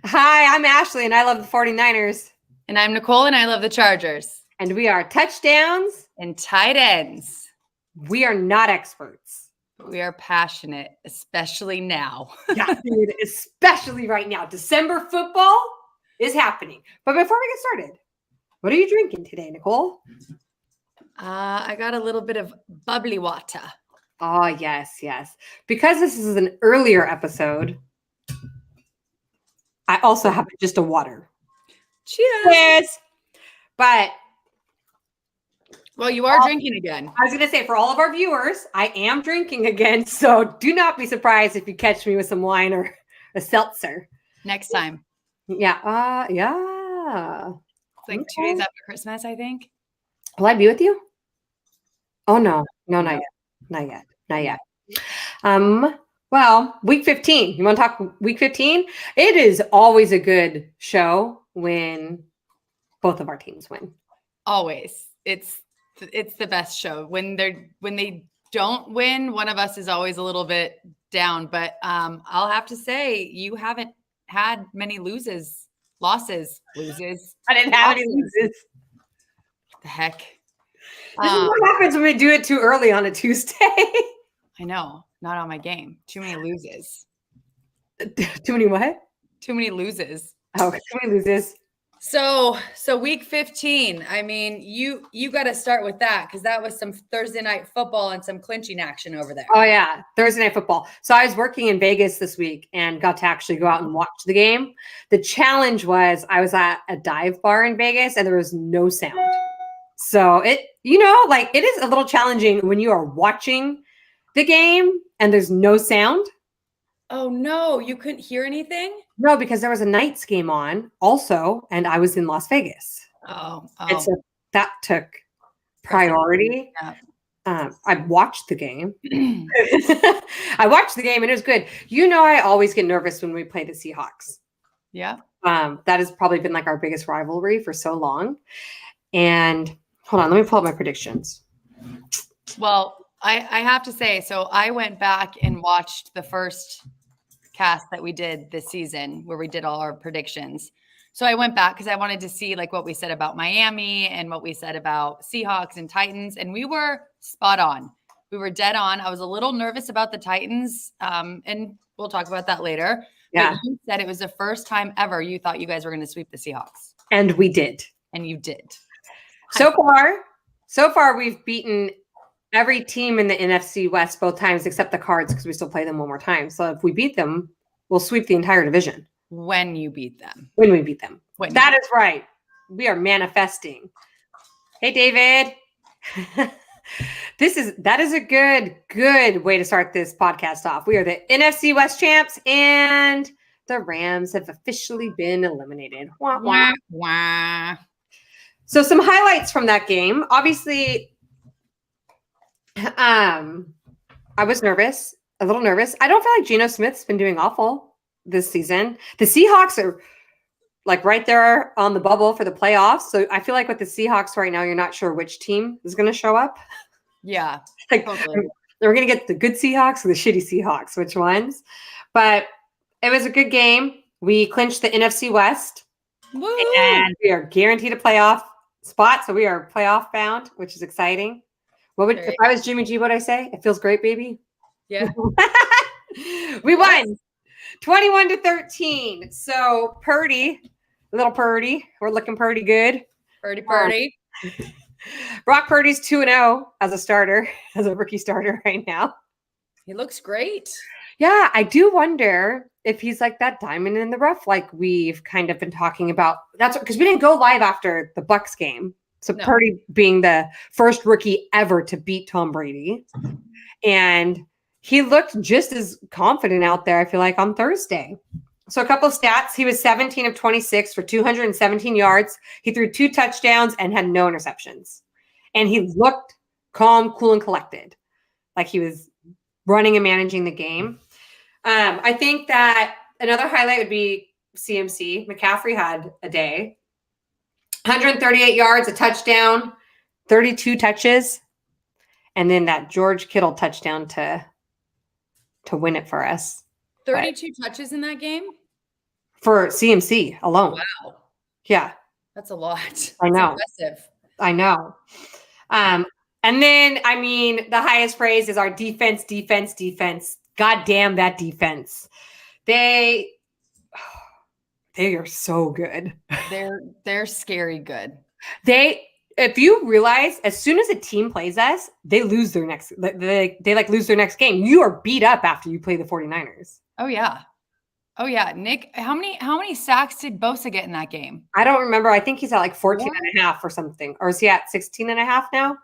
Hi, I'm Ashley, and I love the 49ers. And I'm Nicole, and I love the Chargers. And we are touchdowns and tight ends. We are not experts. But we are passionate, especially now. Yeah, dude, especially right now. December football is happening. But before we get started, what are you drinking today, Nicole? I got a little bit of bubbly water. Oh, yes. Because this is an earlier episode, I also have just a water. Cheers. But well, you are drinking again. I was going to say, for all of our viewers, I am drinking again. So do not be surprised if you catch me with some wine or a seltzer. Next time. Yeah. It's like 2 days after Christmas, I think. Will I be with you? Oh, no, not yet. Well, week 15. You want to talk week 15? It is always a good show when both of our teams win. Always. It's the best show. When they don't win, one of us is always a little bit down. But I'll have to say, you haven't had many losses. I didn't have any losses. What the heck? This is what happens when we do it too early on a Tuesday. I know. Not on my game. Too many loses. Too many what? Too many loses. Oh, too many loses. So week 15. I mean, you got to start with that because that was some Thursday night football and some clinching action over there. Oh yeah, Thursday night football. So I was working in Vegas this week and got to actually go out and watch the game. The challenge was I was at a dive bar in Vegas and there was no sound. So it is a little challenging when you are watching the game and there's no sound. Oh no, you couldn't hear anything? No, because there was a Knights game on also, and I was in Las Vegas. Oh. And so that took priority. Yeah. I watched the game. I watched the game and it was good. I always get nervous when we play the Seahawks. Yeah. That has probably been like our biggest rivalry for so long. And hold on, let me pull up my predictions. Well, I have to say, so I went back and watched the first cast that we did this season where we did all our predictions. So I went back because I wanted to see like what we said about Miami and what we said about Seahawks and Titans. And we were spot on. We were dead on. I was a little nervous about the Titans. And we'll talk about that later. Yeah. But you said it was the first time ever you thought you guys were going to sweep the Seahawks. And we did. And you did. So far we've beaten every team in the NFC West both times except the Cards because we still play them one more time. So if we beat them, we'll sweep the entire division. When you beat them. When we beat them. That is right. We are manifesting. Hey, David. That is a good way to start this podcast off. We are the NFC West champs and the Rams have officially been eliminated. Wah, wah. Wah. So some highlights from that game. Obviously, I was a little nervous. I don't feel like Geno Smith's been doing awful this season. The Seahawks are like right there on the bubble for the playoffs. So I feel like with the Seahawks right now, you're not sure which team is going to show up. Yeah. Like, totally. We're going to get the good Seahawks or the shitty Seahawks, which ones? But it was a good game. We clinched the NFC West. Woo! And we are guaranteed a playoff spot. So we are playoff bound, which is exciting. If I was Jimmy G, what would I say? It feels great, baby. Yeah. We won 21-13. So little Purdy, we're looking pretty good. Purdy. Brock Purdy's 2-0 as a starter, as a rookie starter right now. He looks great. Yeah, I do wonder if he's like that diamond in the rough, like we've kind of been talking about. That's because we didn't go live after the Bucs game. So no. Purdy being the first rookie ever to beat Tom Brady. And he looked just as confident out there, I feel like, on Thursday. So a couple of stats. He was 17 of 26 for 217 yards. He threw 2 touchdowns and had no interceptions. And he looked calm, cool, and collected. Like he was running and managing the game. I think that another highlight would be CMC. McCaffrey had a day. 138 yards, a touchdown, 32 touches, and then that George Kittle touchdown to win it for us. 32 touches in that game? for CMC alone. Wow. Yeah. That's a lot. That's I know. impressive. I know. And then, I mean, the highest praise is our defense. God damn that defense. They are so good. They're scary good. If you realize, as soon as a team plays us, they lose their next, they like lose their next game. You are beat up after you play the 49ers. Oh yeah. Nick, how many sacks did Bosa get in that game? I don't remember. I think he's at like 14 and a half or something. Or is he at 16 and a half now?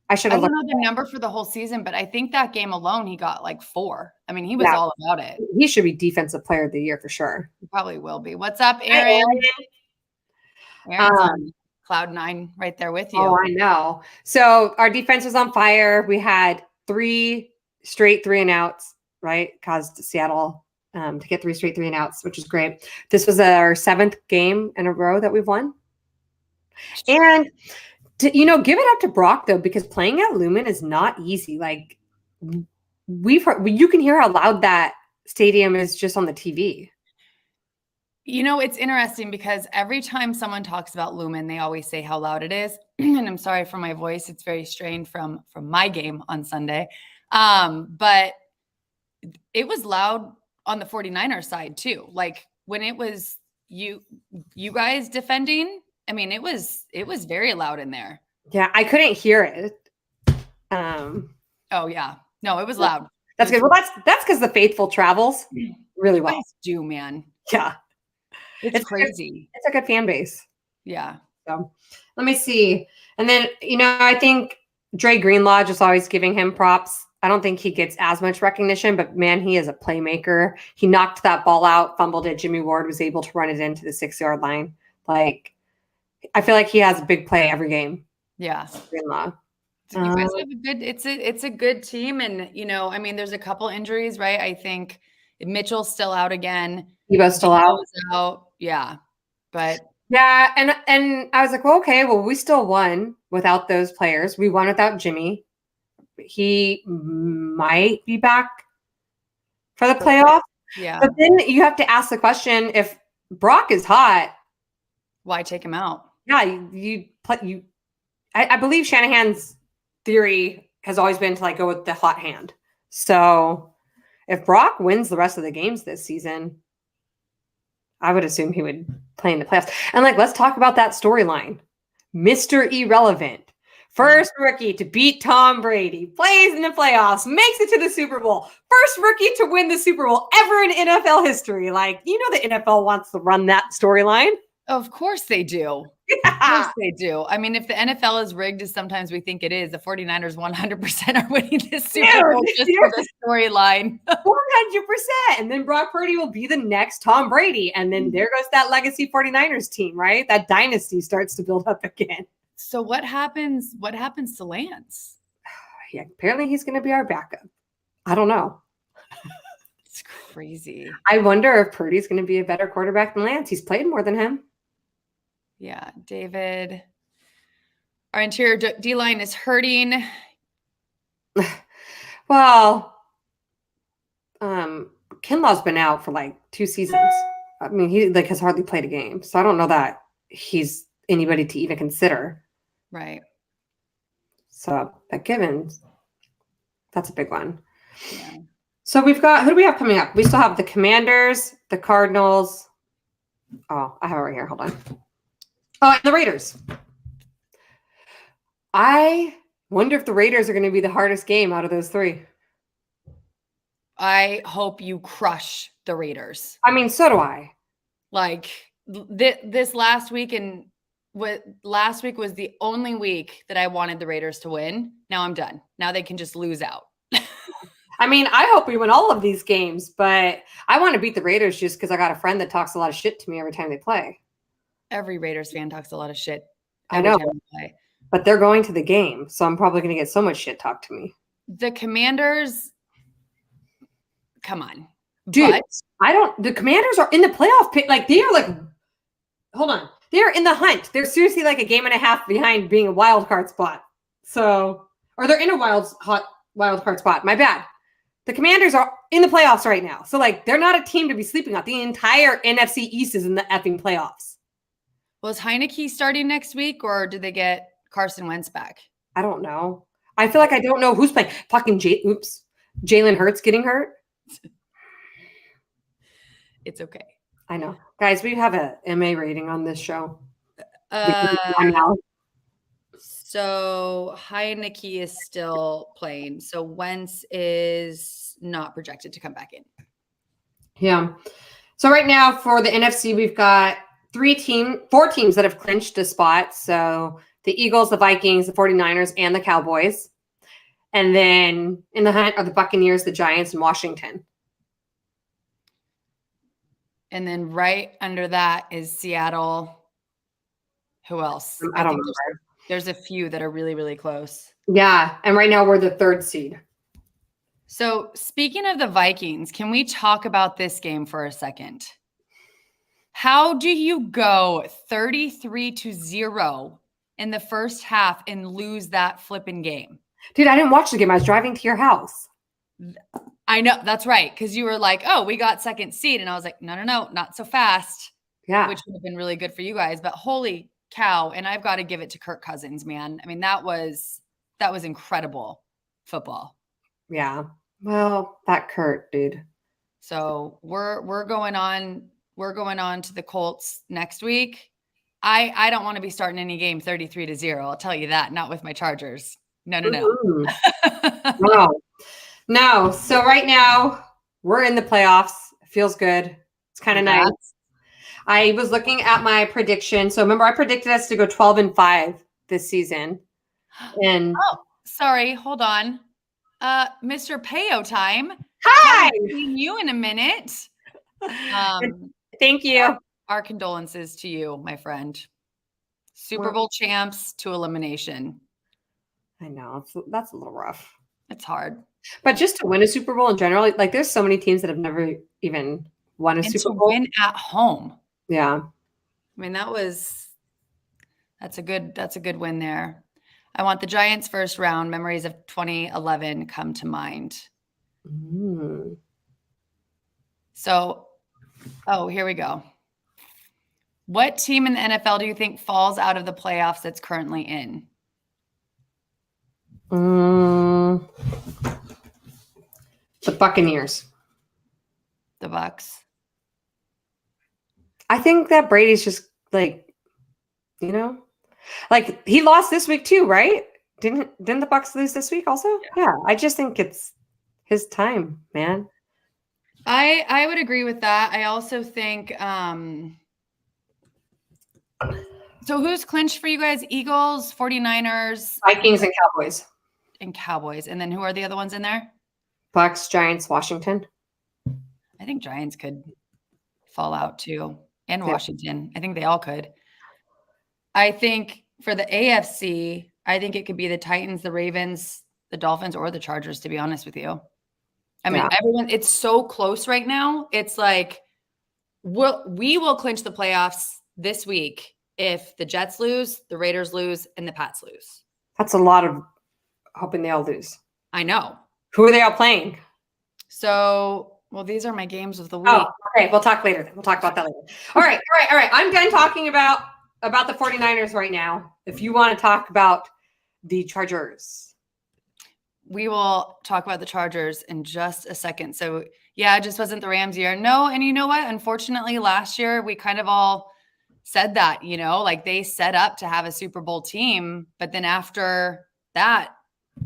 I don't know the number for the whole season, but I think that game alone, he got like 4. I mean, he was all about it. He should be defensive player of the year for sure. He probably will be. What's up, Aaron? Aaron's on cloud 9 right there with you. Oh, I know. So our defense was on fire. We had 3 straight 3-and-outs, right? Caused Seattle to get 3 straight 3-and-outs, which is great. This was our 7th game in a row that we've won. And give it up to Brock though, because playing at Lumen is not easy. Like you can hear how loud that stadium is just on the TV. It's interesting because every time someone talks about Lumen, they always say how loud it is. And I'm sorry for my voice. It's very strained from my game on Sunday. But it was loud on the 49ers side too. Like when it was you guys defending, I mean, it was very loud in there. Yeah, I couldn't hear it. Oh yeah. No, it was loud. That's good. Well, that's because the faithful travels really well. You guys do, man. Yeah. It's crazy. It's a good fan base. Yeah. So let me see. And then, I think Dre Greenlaw, just always giving him props. I don't think he gets as much recognition, but man, he is a playmaker. He knocked that ball out, fumbled it. Jimmy Ward was able to run it into the 6-yard line. Like, I feel like he has a big play every game. Yeah. Greenlaw. You guys have a good, it's a good team. And, I mean, there's a couple injuries, right? I think Mitchell's still out again. Evo's still out. Yeah. But yeah. And I was like, well, okay, well, we still won without those players. We won without Jimmy. He might be back for the playoff. Yeah. But then you have to ask the question, if Brock is hot, why take him out? Yeah, I believe Shanahan's theory has always been to go with the hot hand. So if Brock wins the rest of the games this season, I would assume he would play in the playoffs. And let's talk about that storyline. Mr. Irrelevant. First rookie to beat Tom Brady, plays in the playoffs, makes it to the Super Bowl. First rookie to win the Super Bowl ever in NFL history. The NFL wants to run that storyline. Of course they do. Yeah. Of course they do. I mean, if the NFL is rigged as sometimes we think it is, the 49ers 100% are winning this Super Bowl just for the storyline. 100%. And then Brock Purdy will be the next Tom Brady. And then there goes that legacy 49ers team, right? That dynasty starts to build up again. So what happens to Lance? Yeah, apparently he's going to be our backup. I don't know. It's crazy. I wonder if Purdy's going to be a better quarterback than Lance. He's played more than him. Yeah, David. Our interior D-line is hurting. Well, Kinlaw's been out for 2 seasons. I mean, he has hardly played a game. So I don't know that he's anybody to even consider. Right. So that Givens, that's a big one. Yeah. So who do we have coming up? We still have the Commanders, the Cardinals. Oh, I have it right here. Hold on. Oh, and the Raiders. I wonder if the Raiders are going to be the hardest game out of those 3. I hope you crush the Raiders. I mean, so do I. This last week last week was the only week that I wanted the Raiders to win. Now I'm done. Now they can just lose out. I mean, I hope we win all of these games, but I want to beat the Raiders just because I got a friend that talks a lot of shit to me every time they play. Every Raiders fan talks a lot of shit. I know, but they're going to the game, so I'm probably going to get so much shit talked to me. The Commanders, come on. Dude, the Commanders are in the playoff pit. They are hold on. They're in the hunt. They're seriously a game and a half behind being a wild card spot. So, or they're in a wild card spot. My bad. The Commanders are in the playoffs right now. So, like, they're not a team to be sleeping on. The entire NFC East is in the effing playoffs. Was Heineke starting next week, or did they get Carson Wentz back? I don't know. I feel like I don't know who's playing. Fucking Jalen Hurts getting hurt. It's okay. I know. Guys, we have a MA rating on this show. So Heineke is still playing. So Wentz is not projected to come back in. Yeah. So right now for the NFC, we've got 4 teams that have clinched a spot. So the Eagles, the Vikings, the 49ers, and the Cowboys. And then in the hunt are the Buccaneers, the Giants, and Washington. And then right under that is Seattle. Who else? I don't know. There's a few that are really, really close. Yeah. And right now we're the 3rd seed. So speaking of the Vikings, can we talk about this game for a second? How do you go 33-0 in the first half and lose that flipping game? Dude, I didn't watch the game. I was driving to your house. I know. That's right. Because you were like, oh, we got 2nd seed. And I was like, no, not so fast. Yeah. Which would have been really good for you guys. But holy cow. And I've got to give it to Kirk Cousins, man. I mean, that was incredible football. Yeah. Well, that Kurt, dude. So we're going on to the Colts next week. I don't want to be starting any game 33-0. I'll tell you that. Not with my Chargers. No. No. So right now we're in the playoffs. It feels good. It's kind of nice. I was looking at my prediction. So remember, I predicted us to go 12-5 this season. And sorry, hold on. Mr. Payo time. Hi. Haven't seen you in a minute. Thank you. Our condolences to you, my friend. Super Bowl champs to elimination. I know. That's a little rough. It's hard. But just to win a Super Bowl in general, like there's so many teams that have never even won a Super Bowl. Win at home. Yeah. I mean, that's a good win there. I want the Giants first round. Memories of 2011 come to mind. So, here we go. What team in the NFL do you think falls out of the playoffs that's currently in? The Buccaneers. The Bucs. I think that Brady's just like he lost this week too, right? Didn't the Bucs lose this week also? Yeah. I just think it's his time, man. I would agree with that. I also think so who's clinched for you guys? Eagles, 49ers, Vikings, and Cowboys. And then who are the other ones in there? Bucs, Giants, Washington. I think Giants could fall out too. And Washington. I think they all could. I think for the AFC, I think it could be the Titans, the Ravens, the Dolphins, or the Chargers, to be honest with you. I mean, everyone, it's so close right now. It's like we will clinch the playoffs this week if the Jets lose, the Raiders lose, and the Pats lose. That's a lot of hoping they all lose. I know. Who are they all playing? So, these are my games of the week. Oh, okay. We'll talk later. We'll talk about that later. All right. I'm done talking about the 49ers right now. If you want to talk about the Chargers. We will talk about the Chargers in just a second. So, yeah, it just wasn't the Rams year. No, and you know what? Unfortunately, last year we kind of all said that, like they set up to have a Super Bowl team. But then after that,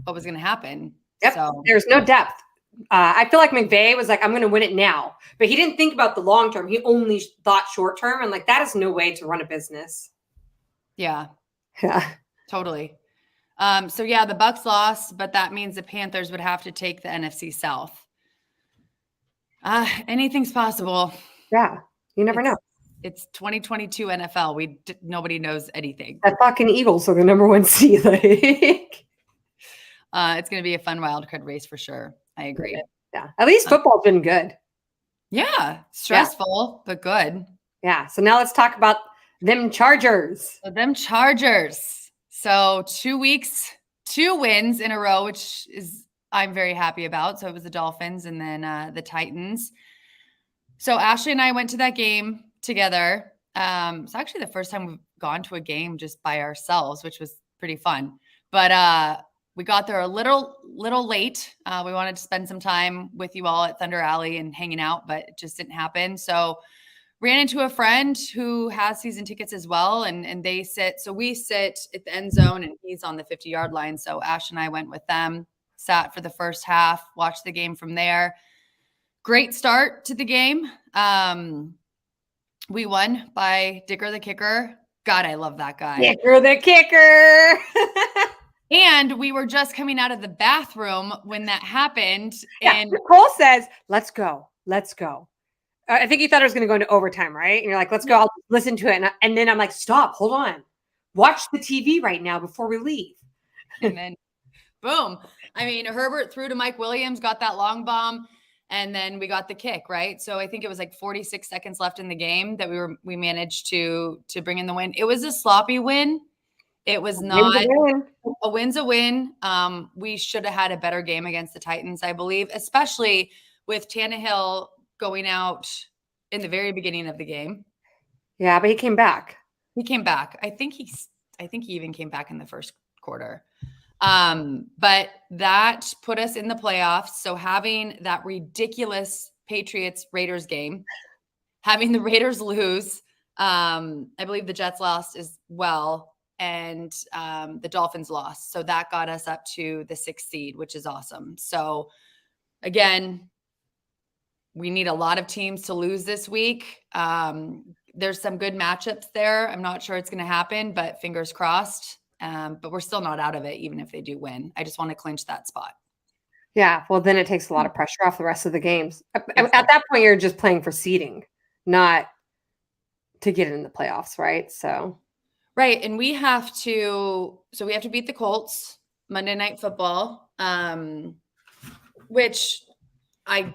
what was going to happen? Yep. So there's no depth. I feel like McVay was like, I'm going to win it now. But he didn't think about the long term. He only thought short term. And that is no way to run a business. Yeah. Yeah. Totally. So yeah, the Bucs lost, but that means the Panthers would have to take the NFC South. Anything's possible. Yeah. You never know. It's 2022 NFL. Nobody knows anything. The fucking Eagles are the number 1 seed. It's going to be a fun wild card race for sure. I agree. Yeah. At least football's been good. Yeah. Stressful, but good. Yeah. So now let's talk about them Chargers. So 2 weeks, 2 wins in a row, which is I'm very happy about. So it was the Dolphins and then the Titans. So Ashley and I went to that game together. It's actually the first time we've gone to a game just by ourselves, which was pretty fun. But we got there a little late. We wanted to spend some time with you all at Thunder Alley and hanging out, but it just didn't happen. So ran into a friend who has season tickets as well, and they sit. So we sit at the end zone, and he's on the 50-yard line. So Ash and I went with them, sat for the first half, watched the game from there. Great start to the game. We won by Dicker the kicker. God, I love that guy. Dicker the kicker. And we were just coming out of the bathroom when that happened. Yeah, And Nicole says, let's go. Let's go. I think you thought it was going to go into overtime, right? And you're like, let's go. I'll listen to it. And then I'm like, stop, hold on. Watch the TV right now before we leave. And then boom. I mean, Herbert threw to Mike Williams, got that long bomb, and then we got the kick, right? So I think it was like 46 seconds left in the game that we managed to bring in the win. It was a sloppy win. It was not a win's a win. We should have had a better game against the Titans, I believe, especially with Tannehill going out in the very beginning of the game. Yeah, but he came back. He came back. I think he even came back in the first quarter. But that put us in the playoffs. So having that ridiculous Patriots-Raiders game, having the Raiders lose, I believe the Jets lost as well, and the Dolphins lost. So that got us up to the 6th seed, which is awesome. So again, we need a lot of teams to lose this week. There's some good matchups there. I'm not sure it's going to happen, but fingers crossed. But we're still not out of it, even if they do win. I just want to clinch that spot. Yeah, well, then it takes a lot of pressure off the rest of the games. At that point, you're just playing for seeding, not to get in the playoffs, right? So, right, and we have to beat the Colts Monday Night Football, which I'm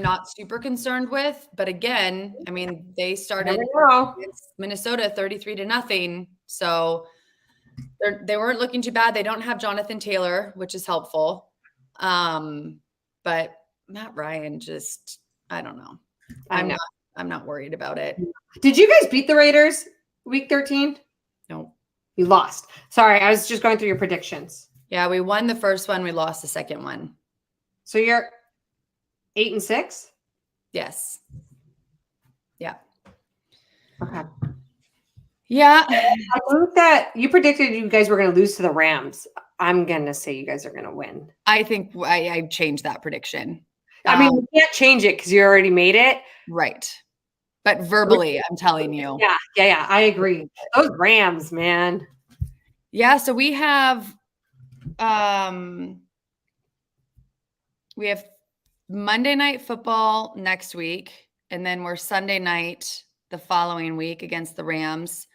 not super concerned with. But again, I mean, they started against Minnesota 33-0. So they weren't looking too bad. They don't have Jonathan Taylor, which is helpful. But Matt Ryan just, I don't know. I'm not worried about it. Did you guys beat the Raiders week 13? No. You lost. Sorry, I was just going through your predictions. Yeah, we won the first one. We lost the second one. So you're 8-6? Yes. Yeah. Okay. Yeah. I think that you predicted you guys were going to lose to the Rams. I'm going to say you guys are going to win. I think I changed that prediction. I mean, you can't change it because you already made it. Right. But verbally, I'm telling you. Yeah. I agree. Those Rams, man. Yeah. So we have Monday Night Football next week, and then we're Sunday night the following week against the Rams.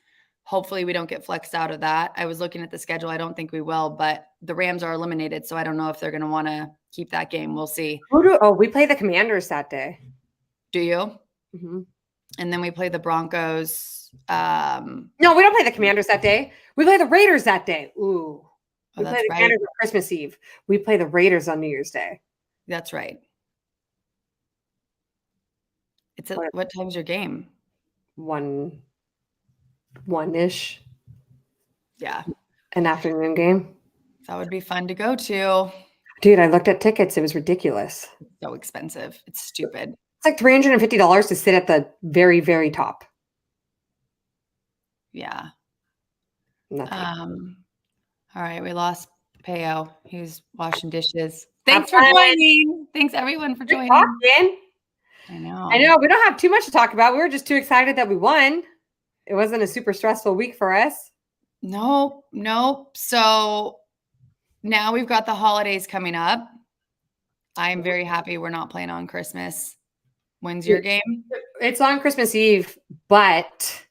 Hopefully we don't get flexed out of that. I was looking at the schedule. I don't think we will, but the Rams are eliminated, so I don't know if they're going to want to keep that game. We'll see. We play the Commanders that day. Do you? Mm-hmm. And then we play the Broncos. No, we don't play the Commanders that day. We play the Raiders that day. Ooh. We play the Commanders on Christmas Eve. We play the Raiders on New Year's Day. That's right. What time's your game? 1-ish. Yeah. An afternoon game. That would be fun to go to. Dude, I looked at tickets. It was ridiculous. So expensive. It's stupid. It's like $350 to sit at the very, very top. Yeah. Nothing. All right. We lost Peo. He was washing dishes. Thanks for joining. Thanks everyone for joining. I know. We don't have too much to talk about. We were just too excited that we won. It wasn't a super stressful week for us. Nope. So now we've got the holidays coming up. I'm very happy we're not playing on Christmas. When's your game? It's on Christmas Eve, but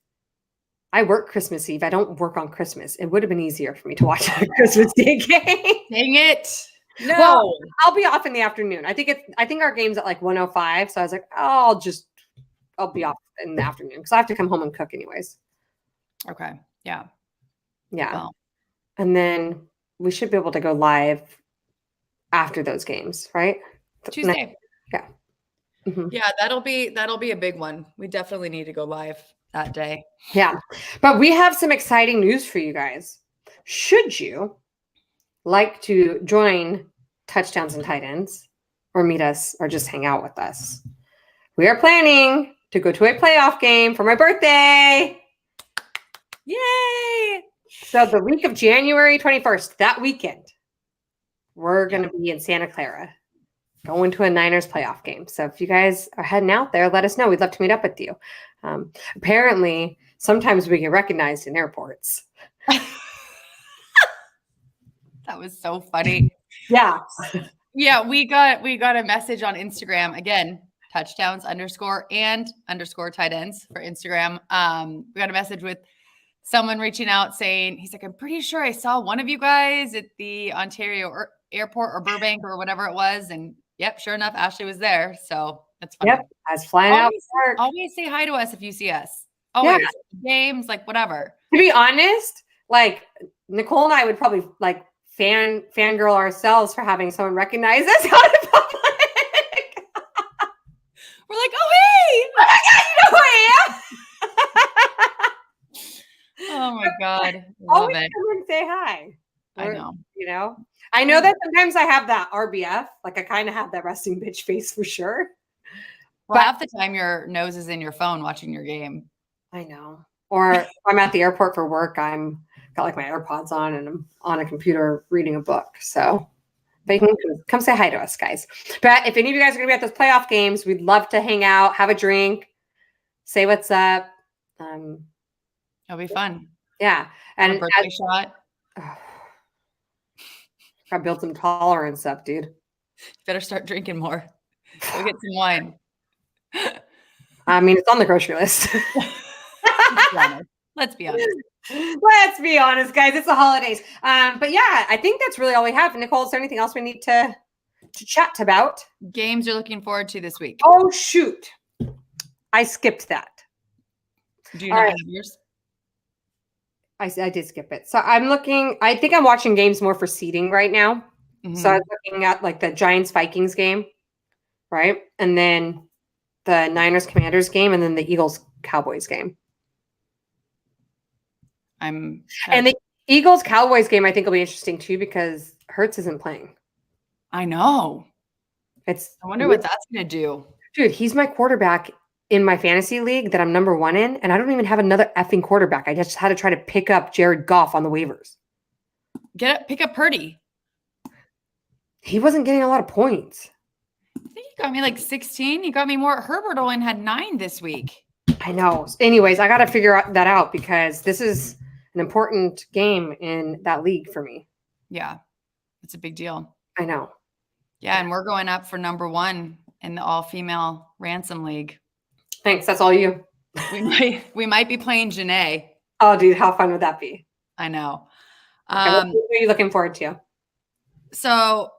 I work Christmas Eve. I don't work on Christmas. It would have been easier for me to watch a Christmas Day game. Dang it. No. Well, I'll be off in the afternoon. I think our game's at like 1:05. So I was like, I'll be off in the afternoon because I have to come home and cook anyways. Okay. Yeah. Well. And then we should be able to go live after those games, right? Tuesday. Yeah. Mm-hmm. Yeah, that'll be a big one. We definitely need to go live that day. Yeah. But we have some exciting news for you guys. Should you like to join Touchdowns and Tight Ends or meet us or just hang out with us, we are planning to go to a playoff game for my birthday. Yay! So the week of January 21st, that weekend, we're going to be in Santa Clara going to a Niners playoff game. So if you guys are heading out there, let us know. We'd love to meet up with you. Apparently, sometimes we get recognized in airports. That was so funny. Yeah. Yeah, we got a message on Instagram again, touchdowns _ and _ tight ends for Instagram. We got a message with someone reaching out saying, he's like, I'm pretty sure I saw one of you guys at the Ontario airport or Burbank or whatever it was. And yep, sure enough, Ashley was there. So that's funny. Yep, I was flying out. Always say hi to us if you see us. Always. Yeah. Games, like whatever. To be honest, like Nicole and I would probably like fangirl ourselves for having someone recognize us out in public. We're like, oh hey, oh my God, you know who I am. Oh my God. Love always it. come and say hi. I know. You know, I know that sometimes I have that RBF, like I kind of have that resting bitch face for sure. Well, half the time your nose is in your phone watching your game. I know. Or I'm at the airport for work. I'm got like my AirPods on and I'm on a computer reading a book. So they can come say hi to us, guys. But if any of you guys are going to be at those playoff games, we'd love to hang out, have a drink, say what's up. It'll be fun. Yeah. And a birthday shot. I built some tolerance up, dude. Better start drinking more. Go get some wine. I mean, it's on the grocery list. Let's be honest. Let's be honest, guys. It's the holidays. But yeah, I think that's really all we have. Nicole, is there anything else we need to chat about? Games you're looking forward to this week? Oh, shoot. I skipped that. Do you not have yours? I did skip it. So I think I'm watching games more for seeding right now. Mm-hmm. So I was looking at like the Giants-Vikings game, right? And then the Niners-Commanders game, and then the Eagles-Cowboys game. And the Eagles-Cowboys game I think will be interesting too because Hurts isn't playing. I know. I wonder what that's going to do. Dude, he's my quarterback in my fantasy league that I'm number 1 in, and I don't even have another effing quarterback. I just had to try to pick up Jared Goff on the waivers. Pick up Purdy. He wasn't getting a lot of points. I think he got me like 16. He got me more. Herbert only had 9 this week. I know. Anyways, I got to figure that out because this is an important game in that league for me. Yeah, it's a big deal. I know. Yeah, and we're going up for number 1 in the all-female ransom league. Thanks. That's all you. We might be playing Janae. Oh, dude, how fun would that be? I know. What are you looking forward to? So,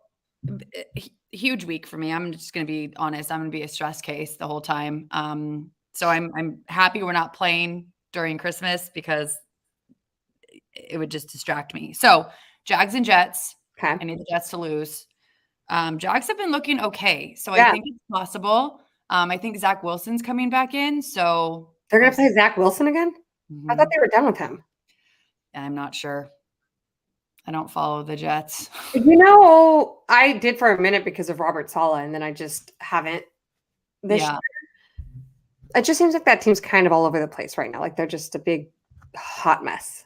huge week for me. I'm just going to be honest. I'm going to be a stress case the whole time. So I'm happy we're not playing during Christmas because it would just distract me. So, Jags and Jets. Okay. I need the Jets to lose. Jags have been looking okay, so I think it's possible. I think Zach Wilson's coming back in, so they're going to play Zach Wilson again? Mm-hmm. I thought they were done with him. I'm not sure. I don't follow the Jets. You know, I did for a minute because of Robert Saleh, and then I just haven't. This year. It just seems like that team's kind of all over the place right now. Like they're just a big hot mess.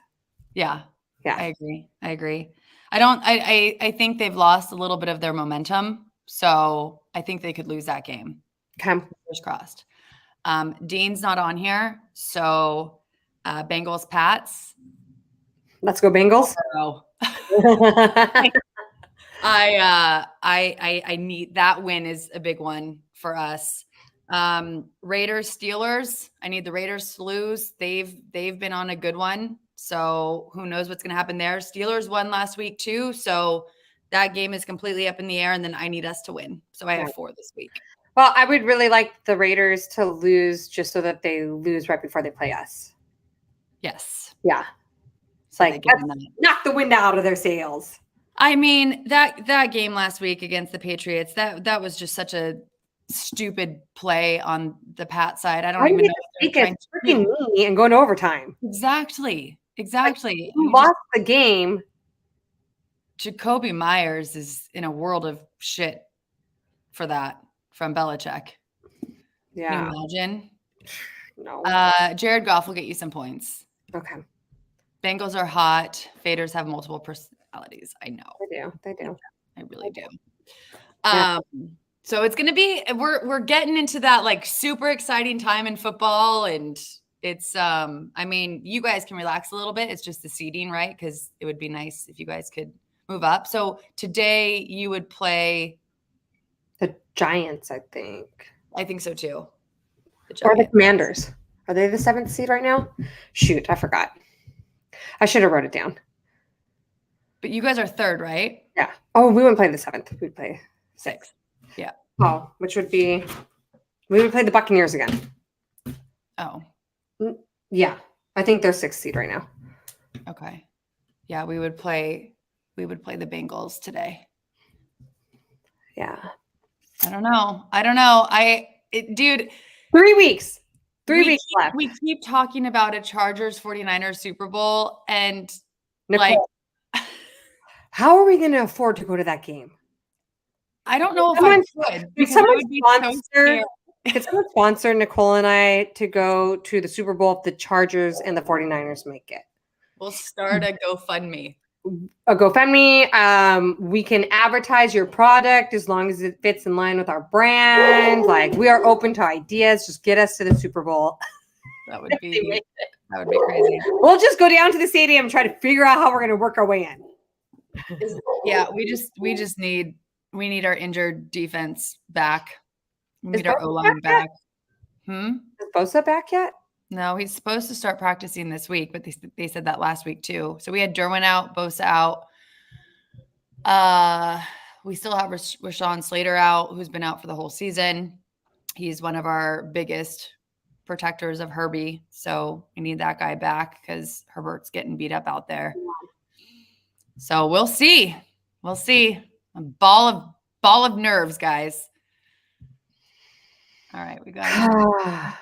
Yeah. I agree. I think they've lost a little bit of their momentum, so I think they could lose that game. Okay. Fingers crossed. Dean's not on here, so Bengals Pats. Let's go Bengals. I need that win is a big one for us. Raiders Steelers. I need the Raiders to lose. They've been on a good one, so who knows what's going to happen there. Steelers won last week too, so that game is completely up in the air, and then I need us to win. So I have 4 this week. Well, I would really like the Raiders to lose just so that they lose right before they play us. Yes. Yeah. It's like knock the wind out of their sails. I mean, that game last week against the Patriots, that was just such a stupid play on the Pat side. I don't even know if they're trying to freaking knee and go into overtime. Exactly. You lost the game. Jacoby Myers is in a world of shit for that from Belichick. Yeah. Can you imagine? No. Jared Goff will get you some points. Okay. Bengals are hot. Faders have multiple personalities. I know. They do. I really do. Yeah. So it's gonna be we're getting into that like super exciting time in football, and it's I mean, you guys can relax a little bit. It's just the seeding, right? Because it would be nice if you guys could move up. So today you would play the Giants, I think. I think so too. Or the Commanders. Are they the 7th seed right now? Shoot, I forgot. I should have wrote it down. But you guys are 3rd, right? Yeah. Oh, we wouldn't play the 7th. We'd play 6th. Yeah. Oh, which would be we would play the Buccaneers again. Oh. Yeah. I think they're 6th seed right now. Okay. Yeah, we would play the Bengals today. Yeah. I don't know. Dude, 3 weeks. 3 weeks left. We keep talking about a Chargers 49ers Super Bowl, and Nicole, how are we going to afford to go to that game? I don't know if I could. Could someone sponsor Nicole and I to go to the Super Bowl if the Chargers and the 49ers make it? We'll start a GoFundMe. A GoFundMe. We can advertise your product as long as it fits in line with our brand. Like, we are open to ideas. Just get us to the Super Bowl. That would be crazy. We'll just go down to the stadium and try to figure out how we're going to work our way in. Yeah, we need our injured defense back. We need our O-line back. Is Bosa back yet? No, he's supposed to start practicing this week, but they said that last week too. So we had Derwin out, Bosa out. We still have Rashawn Slater out, who's been out for the whole season. He's one of our biggest protectors of Herbie. So we need that guy back because Herbert's getting beat up out there. So we'll see. We'll see. A ball of nerves, guys. All right, we got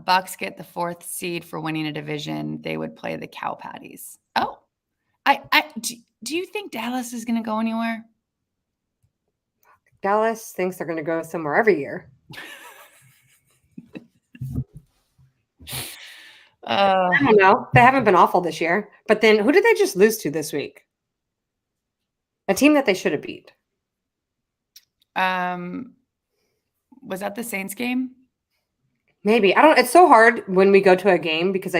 Bucks get the 4th seed for winning a division. They would play the Cow Patties. Oh, do you think Dallas is going to go anywhere? Dallas thinks they're going to go somewhere every year. I don't know. They haven't been awful this year. But then who did they just lose to this week? A team that they should have beat. Was that the Saints game? Maybe. I don't. It's so hard when we go to a game because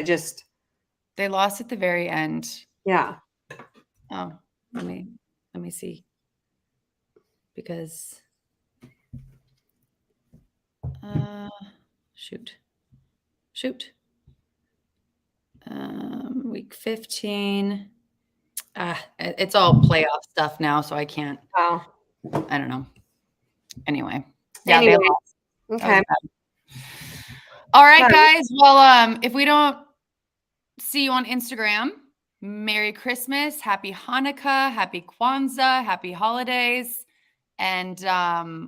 they lost at the very end. Yeah. Oh, let me see. Because shoot. Week 15. It's all playoff stuff now, so I can't. Oh. I don't know. Anyway. Yeah, they lost. Okay. All right, guys. Well, if we don't see you on Instagram, Merry Christmas, Happy Hanukkah, Happy Kwanzaa, Happy Holidays. And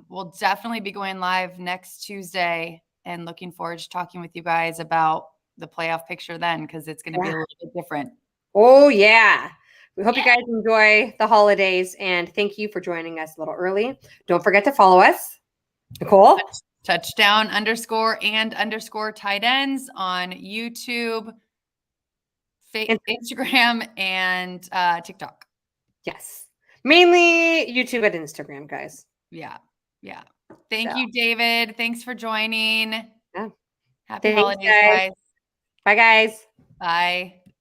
we'll definitely be going live next Tuesday and looking forward to talking with you guys about the playoff picture then, because it's going to be a little bit different. Oh, yeah. We hope you guys enjoy the holidays, and thank you for joining us a little early. Don't forget to follow us. Nicole? Touchdown_and_tight ends on YouTube, Instagram, and TikTok. Yes. Mainly YouTube and Instagram, guys. Yeah. Thank you, David. Thanks for joining. Yeah. Happy holidays, guys. Bye, guys. Bye.